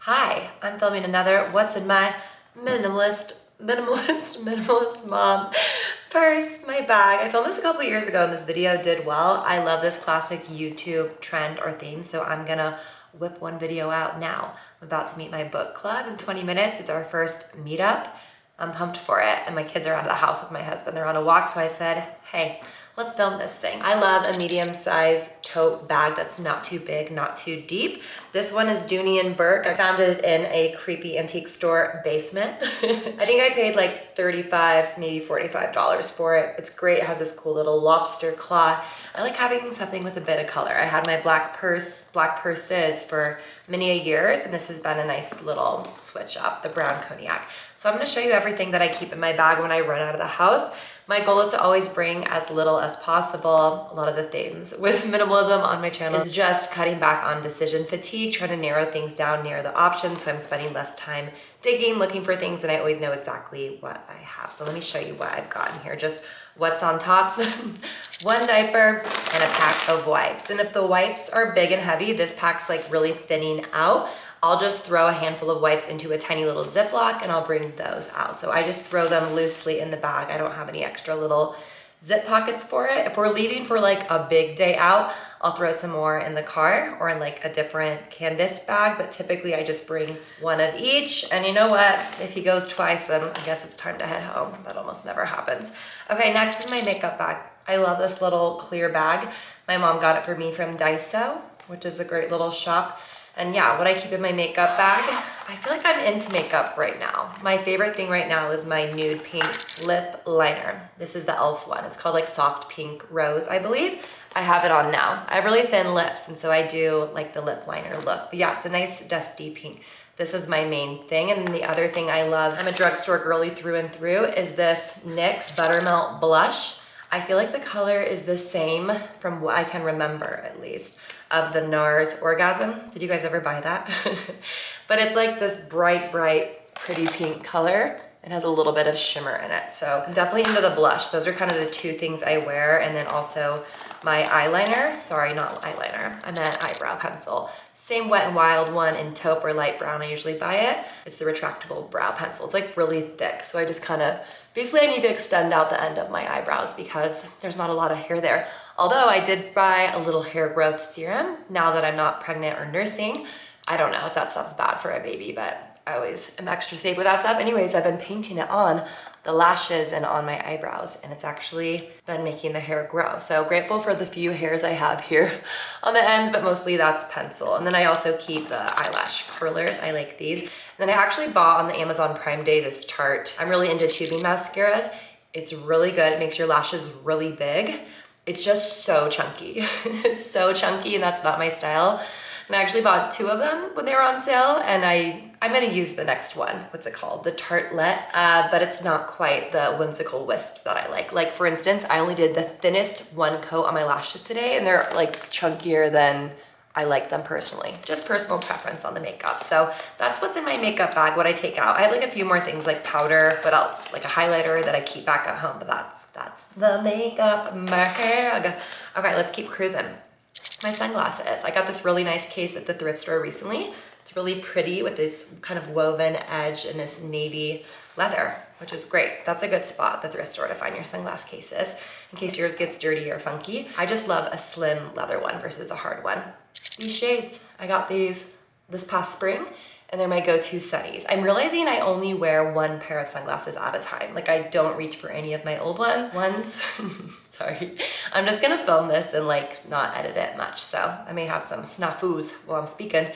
Hi, I'm filming another What's in My Minimalist Mom purse, my bag. I filmed this a couple years ago and this video did well. I love this classic YouTube trend or theme, so I'm gonna whip one video out now. I'm about to meet my book club in 20 minutes. It's our first meetup. I'm pumped for it, and my kids are out of the house with my husband. They're on a walk, so I said, hey, let's film this thing. I love a medium-sized tote bag that's not too big, not too deep. This one is Dooney and Burke. I found it in a creepy antique store basement. I think I paid like $35, maybe $45 for it. It's great. It has this cool little lobster claw. I like having something with a bit of color. I had my black purses for many years, and this has been a nice little switch up, the brown cognac. So I'm gonna show you everything that I keep in my bag when I run out of the house. My goal is to always bring as little as possible. A lot of the themes with minimalism on my channel is just cutting back on decision fatigue, trying to narrow things down, narrow the options, so I'm spending less time digging, looking for things, and I always know exactly what I have. So let me show you what I've gotten here. Just what's on top. One diaper and a pack of wipes. And if the wipes are big and heavy, this pack's like really thinning out. I'll just throw a handful of wipes into a tiny little Ziploc and I'll bring those out. So I just throw them loosely in the bag. I don't have any extra little zip pockets for it. If we're leaving for like a big day out, I'll throw some more in the car or in like a different canvas bag, but typically I just bring one of each. And you know what? If he goes twice, then I guess it's time to head home. That almost never happens. Okay, next is my makeup bag. I love this little clear bag. My mom got it for me from Daiso, which is a great little shop. And yeah, what I keep in my makeup bag, I feel like I'm into makeup right now. My favorite thing right now is my nude pink lip liner. This is the e.l.f. one. It's called like soft pink rose, I believe. I have it on now. I have really thin lips, and so I do like the lip liner look. But yeah, it's a nice dusty pink. This is my main thing. And then the other thing I love, I'm a drugstore girly through and through, is this NYX Buttermelt Blush. I feel like the color is the same from what I can remember, at least, of the NARS Orgasm. Did you guys ever buy that? But it's like this bright, pretty pink color. It has a little bit of shimmer in it. So I'm definitely into the blush. Those are kind of the two things I wear. And then also my eyeliner. Sorry, not eyeliner. I meant eyebrow pencil. Same Wet n Wild one in taupe or light brown. I usually buy it. It's the retractable brow pencil. It's like really thick. So I just kind of, basically I need to extend out the end of my eyebrows because there's not a lot of hair there. Although I did buy a little hair growth serum now that I'm not pregnant or nursing. I don't know if that stuff's bad for a baby, but I always am extra safe with that stuff. Anyways, I've been painting it on the lashes and on my eyebrows, and it's actually been making the hair grow. So grateful for the few hairs I have here on the ends, but mostly that's pencil. And then I also keep the eyelash curlers. I like these. And then I actually bought on the Amazon Prime Day this Tarte. I'm really into tubing mascaras. It's really good. It makes your lashes really big. It's just so chunky. It's so chunky, and that's not my style. And I actually bought two of them when they were on sale, and I'm gonna use the next one. What's it called? The Tartelette, but it's not quite the whimsical wisps that I like. Like for instance, I only did the thinnest one coat on my lashes today, and they're like chunkier than I like them personally. Just personal preference on the makeup. So that's what's in my makeup bag, what I take out. I have like a few more things like powder, what else? Like a highlighter that I keep back at home, but that's the makeup bag. Okay, let's keep cruising. My sunglasses. I got this really nice case at the thrift store recently. It's really pretty with this kind of woven edge and this navy leather, which is great. That's a good spot, the thrift store, to find your sunglass cases in case yours gets dirty or funky. I just love a slim leather one versus a hard one. These shades, I got these this past spring, and they're my go-to sunnies. I'm realizing I only wear one pair of sunglasses at a time. Like I don't reach for any of my old ones. Sorry. I'm just gonna film this and like not edit it much. So I may have some snafus while I'm speaking.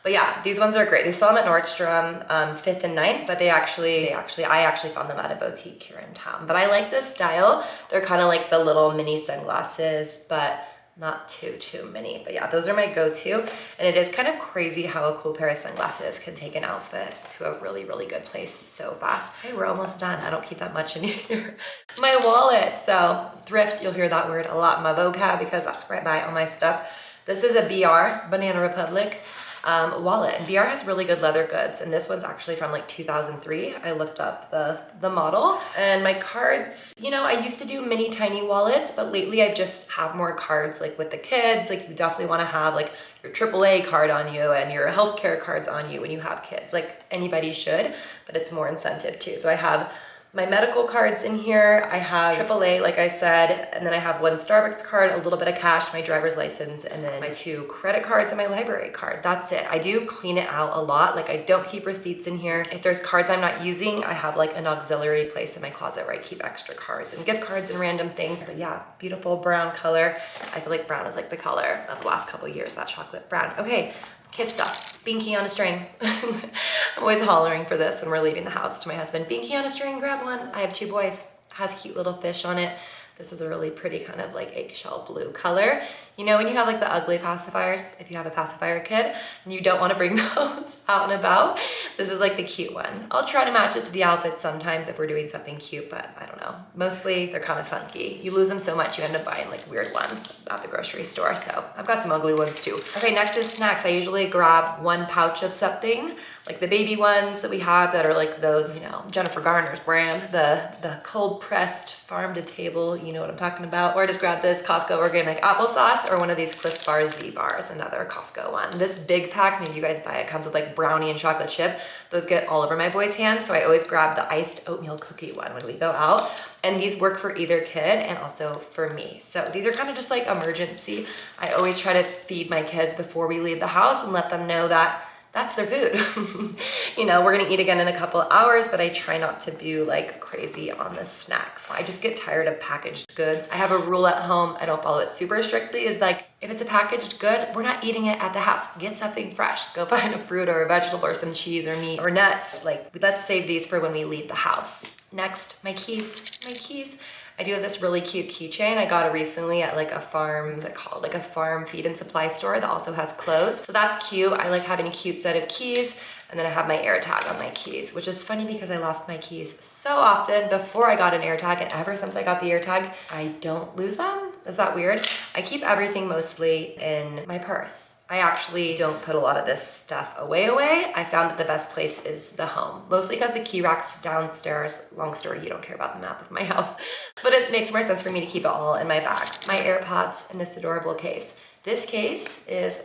But yeah, these ones are great. They sell them at Nordstrom 5th and 9th, but I actually found them at a boutique here in town. But I like this style. They're kind of like the little mini sunglasses, but not too many. But yeah, those are my go-to. And it is kind of crazy how a cool pair of sunglasses can take an outfit to a really good place so fast. Hey, we're almost done. I don't keep that much in here. My wallet. So thrift, you'll hear that word a lot in my vocab because that's where I buy all my stuff. This is a BR, Banana Republic. wallet. And VR has really good leather goods, and this one's actually from like 2003. I looked up the model. And my cards, you know, I used to do mini tiny wallets, but lately I just have more cards like with the kids. Like you definitely want to have like your AAA card on you and your healthcare cards on you when you have kids. Like anybody should, but it's more incentive too. So I have my medical cards in here. I have AAA, like I said, and then I have one Starbucks card, a little bit of cash, my driver's license, and then my 2 credit cards and my library card. That's it. I do clean it out a lot. Like I don't keep receipts in here. If there's cards I'm not using, I have like an auxiliary place in my closet where I keep extra cards and gift cards and random things. But yeah, beautiful brown color. I feel like brown is like the color of the last couple of years, that chocolate brown. Okay. Kid stuff. Binky on a string. I'm always hollering for this when we're leaving the house to my husband. Binky on a string, grab one. I have 2 boys. Has cute little fish on it. This is a really pretty kind of like eggshell blue color. You know when you have like the ugly pacifiers, if you have a pacifier kid and you don't want to bring those out and about, this is like the cute one. I'll try to match it to the outfit sometimes if we're doing something cute, but I don't know. Mostly they're kind of funky. You lose them so much, you end up buying like weird ones at the grocery store. So I've got some ugly ones too. Okay, next is snacks. I usually grab 1 pouch of something, like the baby ones that we have that are like those, you know, Jennifer Garner's brand, the cold pressed farm to table, you know what I'm talking about. Or I just grab this Costco organic applesauce or one of these Cliff Bar Z bars, another Costco one. This big pack, maybe you guys buy it, comes with like brownie and chocolate chip. Those get all over my boys' hands, so I always grab the iced oatmeal cookie one when we go out. And these work for either kid and also for me. So these are kind of just like emergency. I always try to feed my kids before we leave the house and let them know that that's their food. You know, we're gonna eat again in a couple of hours, but I try not to be like crazy on the snacks. I just get tired of packaged goods. I have a rule at home, I don't follow it super strictly, is like, if it's a packaged good, we're not eating it at the house. Get something fresh. Go find a fruit or a vegetable or some cheese or meat or nuts. Like, let's save these for when we leave the house. Next, my keys. My keys. I do have this really cute keychain. I got it recently at like a farm, what's it called? Like a farm feed and supply store that also has clothes. So that's cute. I like having a cute set of keys. And then I have my AirTag on my keys, which is funny because I lost my keys so often before I got an AirTag, and ever since I got the AirTag, I don't lose them. Is that weird? I keep everything mostly in my purse. I actually don't put a lot of this stuff away. I found that the best place is the home, mostly because the key rack's downstairs. Long story, you don't care about the map of my house, but it makes more sense for me to keep it all in my bag. My AirPods in this adorable case. This case is,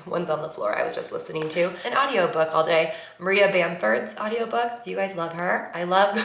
one's on the floor, I was just listening to an audiobook all day. Maria Bamford's audiobook. Do you guys love her? I love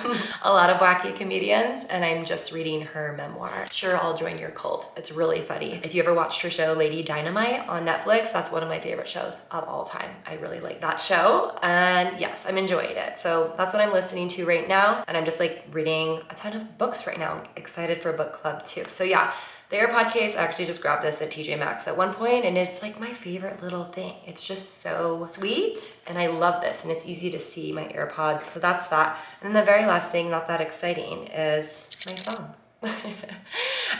a lot of wacky comedians, and I'm just reading her memoir. Sure, I'll join your cult. It's really funny. If you ever watched her show, Lady Dynamite on Netflix, that's one of my favorite shows of all time. I really like that show, and yes, I'm enjoying it. So that's what I'm listening to right now, and I'm just like reading a ton of books right now. I'm excited for book club too. So yeah. The AirPod case, I actually just grabbed this at TJ Maxx at one point, and it's like my favorite little thing. It's just so sweet, and I love this, and it's easy to see my AirPods, so that's that. And then the very last thing, not that exciting, is my phone.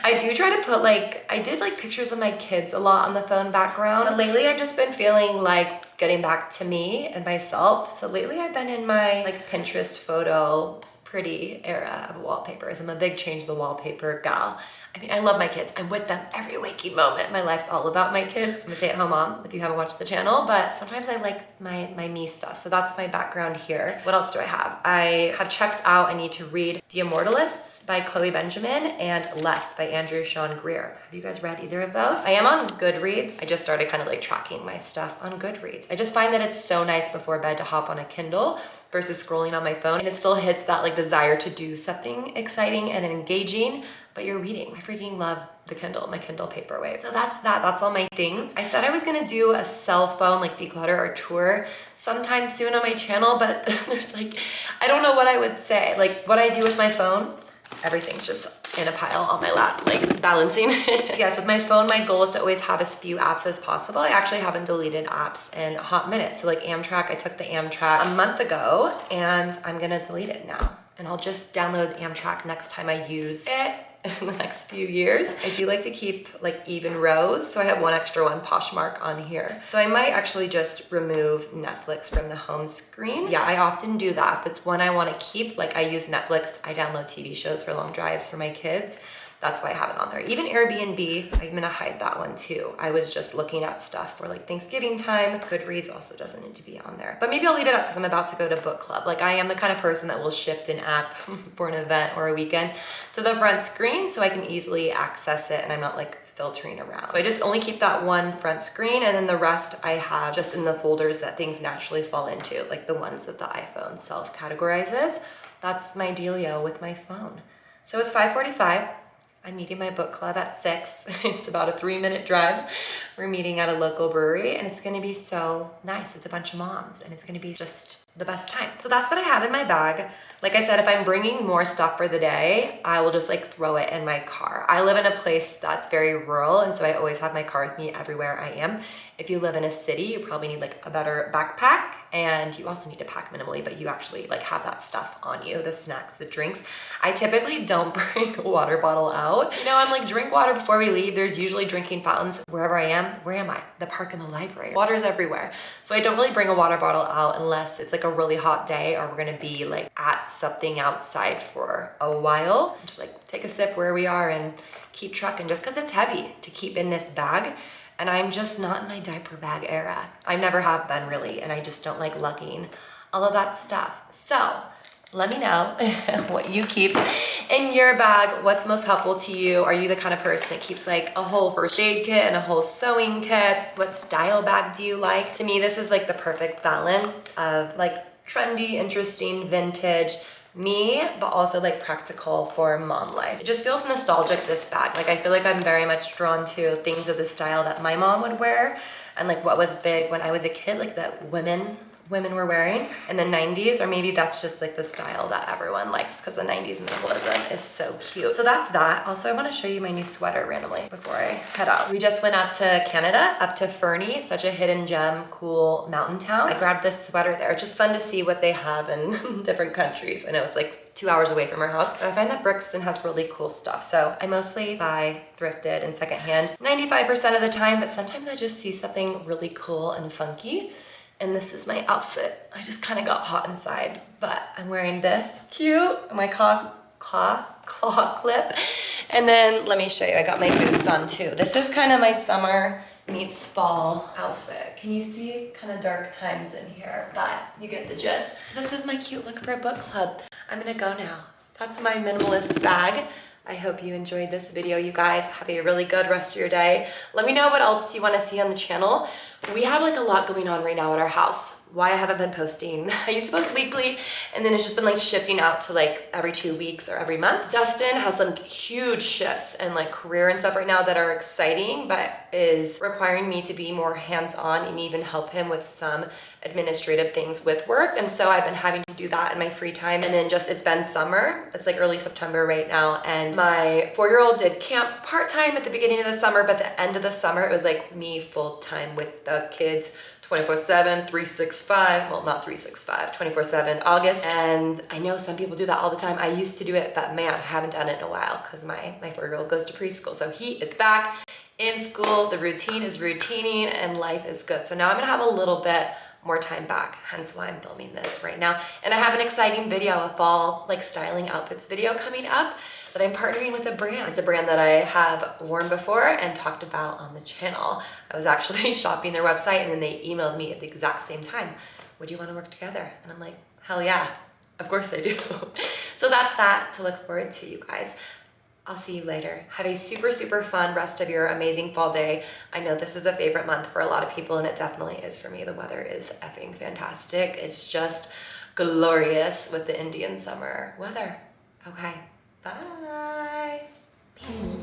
I do try to put I did like pictures of my kids a lot on the phone background, but lately I've just been feeling like getting back to me and myself. So lately I've been in my like Pinterest photo pretty era of wallpapers. I'm a big change the wallpaper gal. I mean, I love my kids. I'm with them every waking moment. My life's all about my kids. I'm a stay-at-home mom if you haven't watched the channel, but sometimes I like my me stuff. So that's my background here. What else do I have? I have checked out, I need to read The Immortalists by Chloe Benjamin and Less by Andrew Sean Greer. Have you guys read either of those? I am on Goodreads. I just started kind of like tracking my stuff on Goodreads. I just find that it's so nice before bed to hop on a Kindle versus scrolling on my phone, and it still hits that like desire to do something exciting and engaging, but you're reading. I freaking love the Kindle, my Kindle paperweight. So that's that, that's all my things. I said I was gonna do a cell phone like declutter or tour sometime soon on my channel, but there's like, I don't know what I would say. Like what I do with my phone, everything's just in a pile on my lap, like balancing. Yes, with my phone, my goal is to always have as few apps as possible. I actually haven't deleted apps in a hot minute. So like Amtrak, I took the Amtrak a month ago and I'm gonna delete it now. And I'll just download Amtrak next time I use it in the next few years. I do like to keep like even rows. So I have one extra one Poshmark on here. So I might actually just remove Netflix from the home screen. Yeah, I often do that. If it's one I wanna keep, like I use Netflix, I download TV shows for long drives for my kids. That's why I have it on there. Even Airbnb, I'm gonna hide that one too. I was just looking at stuff for like Thanksgiving time. Goodreads also doesn't need to be on there. But maybe I'll leave it up because I'm about to go to book club. Like I am the kind of person that will shift an app for an event or a weekend to the front screen so I can easily access it and I'm not like filtering around. So I just only keep that one front screen and then the rest I have just in the folders that things naturally fall into, like the ones that the iPhone self-categorizes. That's my dealio with my phone. So it's 5:45. I'm meeting my book club at 6. It's about a 3-minute drive. We're meeting at a local brewery and it's gonna be so nice. It's a bunch of moms and it's gonna be just the best time. So that's what I have in my bag. Like I said, if I'm bringing more stuff for the day, I will just like throw it in my car. I live in a place that's very rural and so I always have my car with me everywhere I am. If you live in a city, you probably need like a better backpack and you also need to pack minimally, but you actually like have that stuff on you, the snacks, the drinks. I typically don't bring a water bottle out. You know, I'm like, drink water before we leave. There's usually drinking fountains wherever I am. Where am I? The park and the library. Water's everywhere. So I don't really bring a water bottle out unless it's like a really hot day or we're gonna be like at something outside for a while. Just like take a sip where we are and keep trucking just because it's heavy to keep in this bag. And I'm just not in my diaper bag era. I never have been really, and I just don't like lugging all of that stuff. So let me know what you keep in your bag, what's most helpful to you. Are you the kind of person that keeps like a whole first aid kit and a whole sewing kit? What style bag do you like? To me, this is like the perfect balance of like trendy, interesting, vintage, me, but also like practical for mom life. It just feels nostalgic, this bag. Like I feel like I'm very much drawn to things of the style that my mom would wear and like what was big when I was a kid, like that women were wearing in the 90s, or maybe that's just like the style that everyone likes because the 90s minimalism is so cute. So that's that. Also, I want to show you my new sweater randomly before I head out. We just went up to Canada, up to Fernie, such a hidden gem, cool mountain town. I grabbed this sweater there. It's just fun to see what they have in different countries. I know it's like 2 hours away from our house, but I find that Brixton has really cool stuff. So I mostly buy thrifted and secondhand 95% of the time, but sometimes I just see something really cool and funky. And this is my outfit. I just kind of got hot inside, but I'm wearing this cute, my claw clip. And then let me show you, I got my boots on too. This is kind of my summer meets fall outfit. Can you see kind of dark times in here, but you get the gist. So this is my cute look for a book club. I'm gonna go now. That's my minimalist bag. I hope you enjoyed this video, you guys. Have a really good rest of your day. Let me know what else you want to see on the channel. We have like a lot going on right now at our house. Why I haven't been posting. I used to post weekly and then it's just been like shifting out to like every 2 weeks or every month. Dustin has some huge shifts in like career and stuff right now that are exciting, but is requiring me to be more hands-on and even help him with some administrative things with work. And so I've been having to do that in my free time. And then just, it's been summer. It's like early September right now. And my 4-year-old did camp part-time at the beginning of the summer, but the end of the summer, it was like me full-time with the kids 24/7, 365, well, not 365, 24/7 August. And I know some people do that all the time. I used to do it, but man, I haven't done it in a while because my 4-year-old goes to preschool. So he is back in school. The routine is routining and life is good. So now I'm gonna have a little bit more time back, hence why I'm filming this right now. And I have an exciting video, a fall like styling outfits video coming up that I'm partnering with a brand. It's a brand that I have worn before and talked about on the channel. I was actually shopping their website and then they emailed me at the exact same time. Would you want to work together? And I'm like, hell yeah, of course I do. So that's that to look forward to, you guys. I'll see you later. Have a super, super fun rest of your amazing fall day. I know this is a favorite month for a lot of people and it definitely is for me. The weather is effing fantastic. It's just glorious with the Indian summer weather. Okay, bye. Peace.